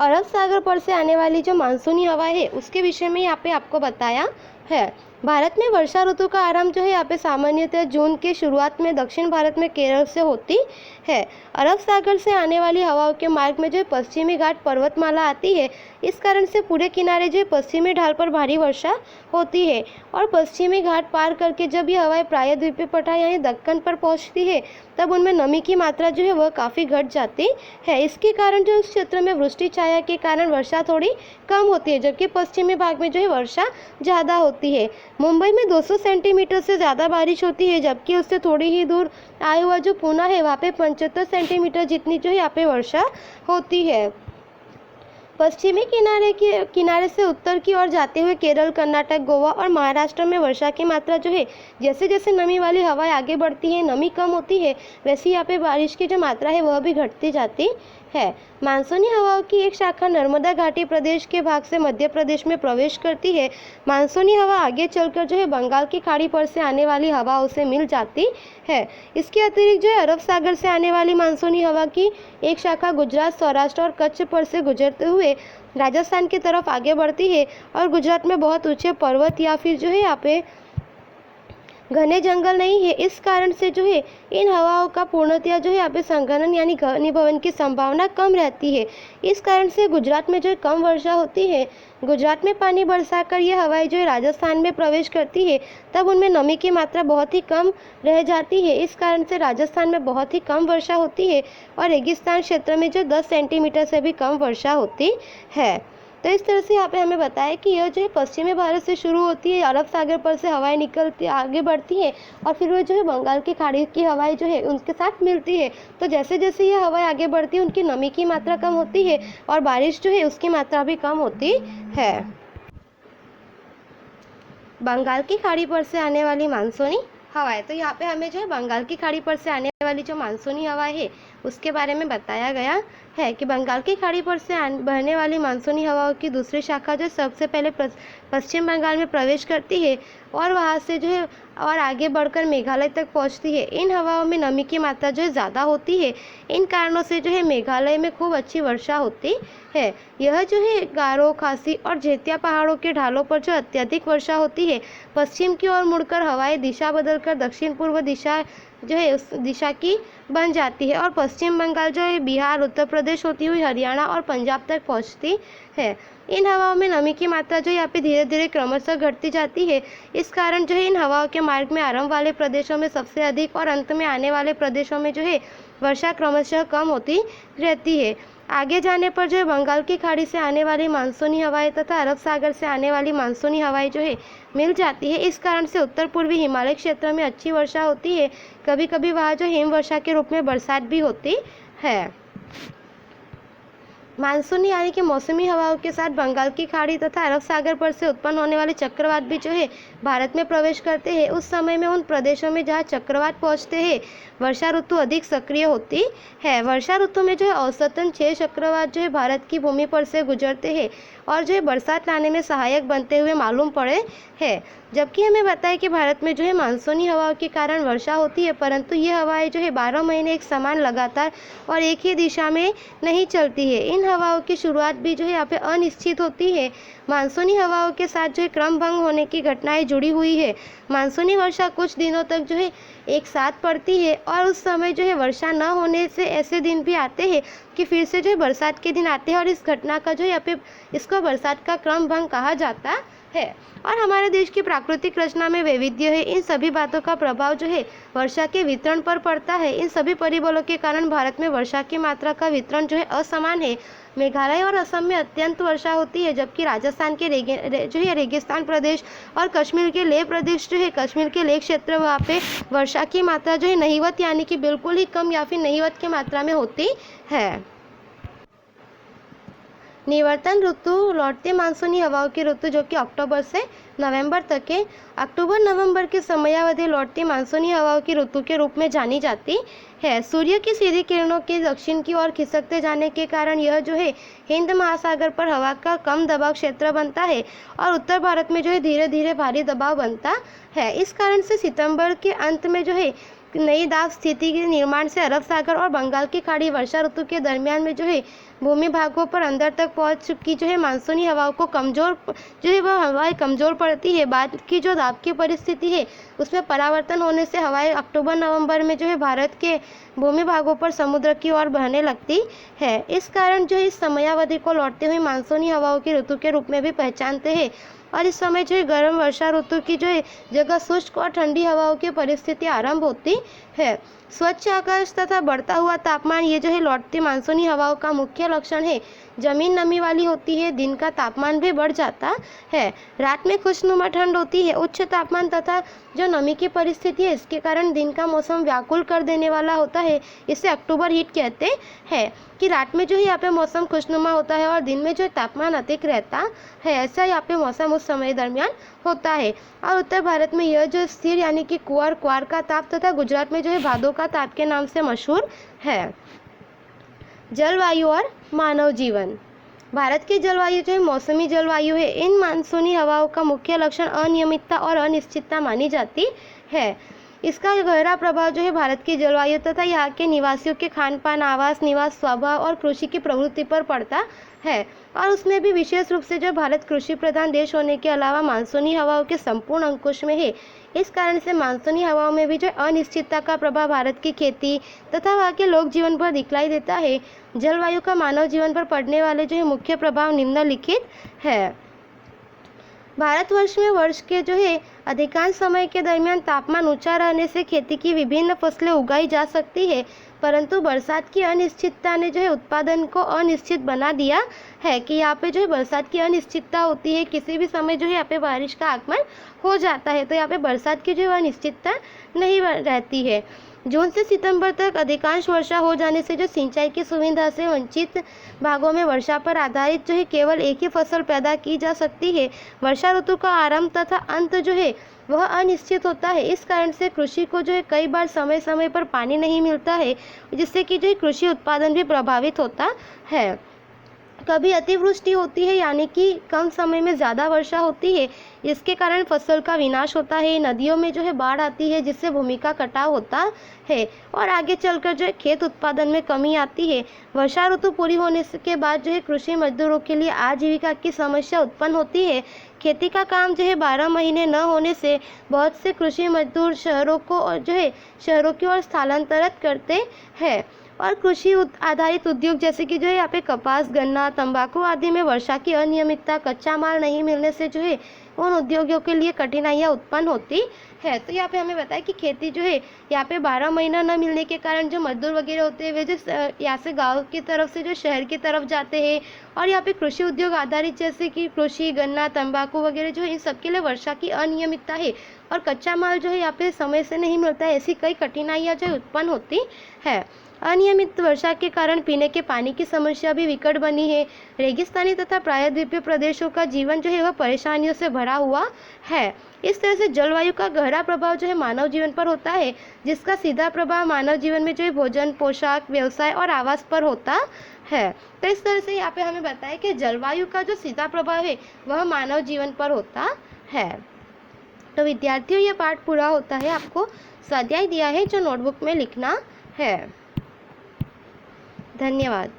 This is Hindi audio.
अरब सागर पर से आने वाली जो मानसूनी हवा है उसके विषय में यहाँ पे आपको बताया है। भारत में वर्षा ऋतु का आरंभ जो है यहाँ पे सामान्यतः जून के शुरुआत में दक्षिण भारत में केरल से होती है। अरब सागर से आने वाली हवाओं के मार्ग में जो है पश्चिमी घाट पर्वतमाला आती है। इस कारण से पूरे किनारे जो है पश्चिमी ढाल पर भारी वर्षा होती है और पश्चिमी घाट पार करके जब ये हवाएं प्रायद्वीपीय पठार यानी दक्कन पर पहुंचती है तब उनमें नमी की मात्रा जो है वह काफ़ी घट जाती है। इसके कारण जो उस क्षेत्र में वृष्टि छाया के कारण वर्षा थोड़ी कम होती है, जबकि पश्चिमी भाग में जो है वर्षा ज़्यादा होती है। मुंबई में 200 सेंटीमीटर से ज़्यादा बारिश होती है, जबकि उससे थोड़ी ही दूर आया हुआ जो पूना है वहाँ पे 75 सेंटीमीटर जितनी जो है यहाँ पे वर्षा होती है। पश्चिमी किनारे से उत्तर की ओर जाते हुए केरल, कर्नाटक, गोवा और महाराष्ट्र में वर्षा की मात्रा जो है जैसे जैसे नमी वाली हवाएं आगे बढ़ती है, नमी कम होती है, वैसे यहाँ पे बारिश की जो मात्रा है वह भी घटती जाती है। मानसूनी हवाओं की एक शाखा नर्मदा घाटी प्रदेश के भाग से मध्य प्रदेश में प्रवेश करती है। मानसूनी हवा आगे चलकर जो है बंगाल की खाड़ी पर से आने वाली हवाओं से मिल जाती है। इसके अतिरिक्त जो है अरब सागर से आने वाली मानसूनी हवा की एक शाखा गुजरात, सौराष्ट्र और कच्छ पर से गुजरते हुए राजस्थान की तरफ आगे बढ़ती है और गुजरात में बहुत ऊंचे पर्वत या फिर जो है यहाँ पे घने जंगल नहीं है। इस कारण से जो है इन हवाओं का पूर्णतया जो है यहाँ पे संघनन यानी घनीभवन की संभावना कम रहती है। इस कारण से गुजरात में जो है कम वर्षा होती है। गुजरात में पानी बरसाकर ये हवाएं जो है राजस्थान में प्रवेश करती है तब उनमें नमी की मात्रा बहुत ही कम रह जाती है। इस कारण से राजस्थान में बहुत ही कम वर्षा होती है और रेगिस्तान क्षेत्र में जो 10 सेंटीमीटर से भी कम वर्षा होती है। तो इस तरह से यहाँ पे हमें बताया कि यह जो है पश्चिमी भारत से शुरू होती है, अरब सागर पर से हवाएं निकलती आगे बढ़ती है और फिर वो जो है बंगाल की खाड़ी की हवाएं जो है उनके साथ मिलती है। तो जैसे जैसे ये हवाएं आगे बढ़ती है उनकी नमी की मात्रा कम होती है और बारिश जो है उसकी मात्रा भी कम होती है। बंगाल की खाड़ी पर से आने वाली मानसूनी हवाएं, तो यहाँ पे हमें जो है बंगाल की खाड़ी पर से आने वाली जो मानसूनी हवा है उसके बारे में बताया गया है कि बंगाल की खाड़ी पर से बहने वाली मानसूनी हवाओं की दूसरी शाखा जो सबसे पहले पश्चिम बंगाल में प्रवेश करती है और वहाँ से जो है और आगे बढ़कर मेघालय तक पहुँचती है। इन हवाओं में नमी की मात्रा जो है ज़्यादा होती है। इन कारणों से जो है मेघालय में खूब अच्छी वर्षा होती है। यह जो है गारो, खासी और जेतिया पहाड़ों के ढालों पर जो अत्यधिक वर्षा होती है। पश्चिम की ओर मुड़कर हवाएं दिशा बदलकर दक्षिण पूर्व दिशा जो है उस दिशा की बन जाती है और पश्चिम बंगाल जो है बिहार, उत्तर प्रदेश होती हुई हरियाणा और पंजाब तक पहुंचती है। इन हवाओं में नमी की मात्रा जो यहाँ पे धीरे धीरे क्रमशः घटती जाती है। इस कारण जो है इन हवाओं के मार्ग में आरंभ वाले प्रदेशों में सबसे अधिक और अंत में आने वाले प्रदेशों में जो है वर्षा क्रमशः कम होती रहती है। आगे जाने पर जो है बंगाल की खाड़ी से आने वाली मानसूनी हवाएं तथा अरब सागर से आने वाली मानसूनी हवाएं जो है मिल जाती है। इस कारण से उत्तर पूर्वी हिमालय क्षेत्र में अच्छी वर्षा होती है। कभी कभी वहाँ जो हिम वर्षा के रूप में बरसात भी होती है। मानसूनी यानी कि मौसमी हवाओं के साथ बंगाल की खाड़ी तथा अरब सागर पर से उत्पन्न होने वाले चक्रवात भी जो है भारत में प्रवेश करते हैं। उस समय में उन प्रदेशों में जहाँ चक्रवात पहुँचते हैं वर्षा ऋतु अधिक सक्रिय होती है। वर्षा ऋतु में जो है औसतन 6 चक्रवात जो है भारत की भूमि पर से गुजरते हैं और जो है बरसात लाने में सहायक बनते हुए मालूम पड़े हैं। जबकि हमें बताया कि भारत में जो है मानसूनी हवाओं के कारण वर्षा होती है, परंतु ये हवाएं जो है 12 महीने एक समान लगातार और एक ही दिशा में नहीं चलती है। इन हवाओं की शुरुआत भी जो है यहाँ पे अनिश्चित होती है। मानसूनी हवाओं के साथ जो है क्रम भंग होने की घटनाएं जुड़ी हुई है। मानसूनी वर्षा कुछ दिनों तक जो है एक साथ पड़ती है और उस समय जो है वर्षा न होने से ऐसे दिन भी आते हैं कि फिर से जो है बरसात के दिन आते हैं और इस घटना का जो है यहाँ पे इसको बरसात का क्रम भंग कहा जाता है। और हमारे देश की प्राकृतिक रचना में वैविध्य है। इन सभी बातों का प्रभाव जो है वर्षा के वितरण पर पड़ता है। इन सभी परिबलों के कारण भारत में वर्षा की मात्रा का वितरण जो है असमान है। मेघालय और असम में अत्यंत वर्षा होती है, जबकि राजस्थान के जो है रेगिस्तान प्रदेश और कश्मीर के लेह प्रदेश जो है कश्मीर के लेह क्षेत्र वहाँ पे वर्षा की मात्रा जो है नहीवत यानी कि बिल्कुल ही कम या फिर नहीवत की मात्रा में होती है। निवर्तन ऋतु लौटती मानसूनी हवाओं की ऋतु जो कि अक्टूबर से नवंबर तक है। अक्टूबर नवंबर की समयावधि लौटती मानसूनी हवाओं की ऋतु के रूप में जानी जाती है। सूर्य की सीधी किरणों के दक्षिण की ओर खिसकते जाने के कारण यह जो है हिंद महासागर पर हवा का कम दबाव क्षेत्र बनता है और उत्तर भारत में जो है धीरे धीरे भारी दबाव बनता है। इस कारण से सितंबर के अंत में जो है नई दाब स्थिति के निर्माण से अरब सागर और बंगाल की खाड़ी वर्षा ऋतु के दरमियान में जो है भूमि भागों पर अंदर तक पहुंच चुकी जो है मानसूनी हवाओं को कमज़ोर जो है वह हवाएं कमज़ोर पड़ती है। बाद की जो दाब की परिस्थिति है उसमें परावर्तन होने से हवाएं अक्टूबर नवंबर में जो है भारत के भूमि भागों पर समुद्र की ओर बहने लगती है। इस कारण जो है इस समयावधि को लौटते हुए मानसूनी हवाओं की ऋतु के रूप में भी पहचानते हैं। और इस समय जो है गर्म वर्षा ऋतु की जो है जगह शुष्क और ठंडी हवाओं की परिस्थिति आरंभ होती है। स्वच्छ आकाश तथा बढ़ता हुआ तापमान ये जो है लौटती मानसूनी हवाओं का मुख्य लक्षण है। जमीन नमी वाली होती है, दिन का तापमान भी बढ़ जाता है, रात में खुशनुमा ठंड होती है। उच्च तापमान तथा जो नमी की परिस्थिति है इसके कारण दिन का मौसम व्याकुल कर देने वाला होता है। इसे अक्टूबर हीट कहते हैं कि रात में जो है यहाँ पे मौसम खुशनुमा होता है और दिन में जो तापमान अधिक रहता है। ऐसा यहाँ पे मौसम उस समय दरमियान होता है। और उत्तर भारत में यह जो स्थिर यानी कि क्वार का ताप तथा गुजरात में जो है भादों का ताप के नाम से मशहूर है। जलवायु और मानव जीवन। भारत की जलवायु जो है मौसमी जलवायु है। इन मानसूनी हवाओं का मुख्य लक्षण अनियमितता और अनिश्चितता मानी जाती है। इसका गहरा प्रभाव जो है भारत की जलवायु तथा यहाँ के निवासियों के खान पान, आवास, निवास, स्वभाव और कृषि की प्रवृत्ति पर पड़ता है। और उसमें भी विशेष रूप से जो भारत कृषि प्रधान देश होने के अलावा मानसूनी हवाओं के संपूर्ण अंकुश में है। इस कारण से मानसूनी हवाओं में भी जो अनिश्चितता का प्रभाव भारत की खेती तथा वहाँ के लोक जीवन पर दिखलाई देता है। जलवायु का मानव जीवन पर पड़ने वाले जो है मुख्य प्रभाव निम्नलिखित है। भारतवर्ष में वर्ष के जो है अधिकांश समय के दरमियान तापमान ऊंचा रहने से खेती की विभिन्न फसलें उगाई जा सकती है, परंतु बरसात की अनिश्चितता ने जो है उत्पादन को अनिश्चित बना दिया है कि यहाँ पे जो है बरसात की अनिश्चितता होती है। किसी भी समय जो है यहाँ पे बारिश का आगमन हो जाता है, तो यहाँ पे बरसात की जो है अनिश्चितता नहीं रहती है। जून से सितंबर तक अधिकांश वर्षा हो जाने से जो सिंचाई की सुविधा से वंचित भागों में वर्षा पर आधारित जो है केवल एक ही फसल पैदा की जा सकती है। वर्षा ऋतु का आरंभ तथा अंत जो है वह अनिश्चित होता है। इस कारण से कृषि को जो है कई बार समय समय पर पानी नहीं मिलता है, जिससे कि जो है कृषि उत्पादन भी प्रभावित होता है। कभी अतिवृष्टि होती है यानी कि कम समय में ज़्यादा वर्षा होती है, इसके कारण फसल का विनाश होता है। नदियों में जो है बाढ़ आती है जिससे भूमि का कटाव होता है और आगे चलकर जो है खेत उत्पादन में कमी आती है। वर्षा ऋतु पूरी होने के बाद जो है कृषि मजदूरों के लिए आजीविका की समस्या उत्पन्न होती है। खेती का काम जो है 12 महीने न होने से बहुत से कृषि मजदूर शहरों की ओर स्थानांतरित करते हैं और कृषि आधारित उद्योग जैसे कि जो है यहाँ पे कपास, गन्ना, तंबाकू आदि में वर्षा की अनियमितता, कच्चा माल नहीं मिलने से जो है उन उद्योगों के लिए कठिनाइयाँ उत्पन्न होती है। तो यहाँ पे हमें बताया कि खेती जो है यहाँ पे 12 महीना न मिलने के कारण जो मजदूर वगैरह होते हैं वे जो यहाँ से गाँव की तरफ से जो शहर की तरफ जाते हैं और यहाँ पे कृषि उद्योग आधारित जैसे कि कृषि, गन्ना, तंबाकू वगैरह जो है इन सब के लिए वर्षा की अनियमितता है और कच्चा माल जो है यहाँ पे समय से नहीं मिलता है। ऐसी कई कठिनाइयाँ जो उत्पन्न होती है। अनियमित वर्षा के कारण पीने के पानी की समस्या भी विकट बनी है। रेगिस्तानी तथा प्रायद्वीपीय प्रदेशों का जीवन जो है वह परेशानियों से भरा हुआ है। इस तरह से जलवायु का गहरा प्रभाव जो है मानव जीवन पर होता है, जिसका सीधा प्रभाव मानव जीवन में जो है भोजन, पोशाक, व्यवसाय और आवास पर होता है। तो इस तरह से यहाँ पे हमें बताया कि जलवायु का जो सीधा प्रभाव है वह मानव जीवन पर होता है। तो विद्यार्थियों ये पाठ पूरा होता है। आपको स्वाध्याय दिया है जो नोटबुक में लिखना है। धन्यवाद।